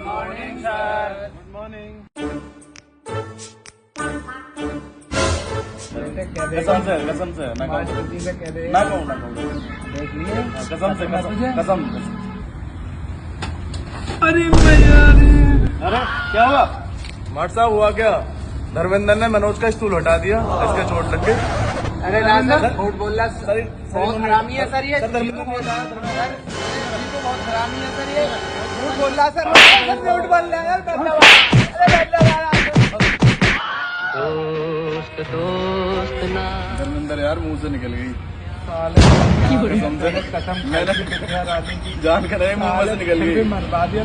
Morning sir. Good morning. कसम से मैं कहूँगा देख लिए कसम। अरे अरे क्या हुआ माट साहब? हुआ क्या? धर्मेंद्र ने मनोज का स्टूल हटा दिया, इसके चोट लग गई। अरे ना सर, झूठ बोल रहा सर बहुत हरामी है सर ये। धर्मेंद्र को बहुत हरामी है सर ये, झूठ बोल रहा सर, झूठ बोल रहा है धर्मेंद्र यार मुंह से निकल गई। कसम मैंने जान कर मुंह से निकल गई। मरवा दिया।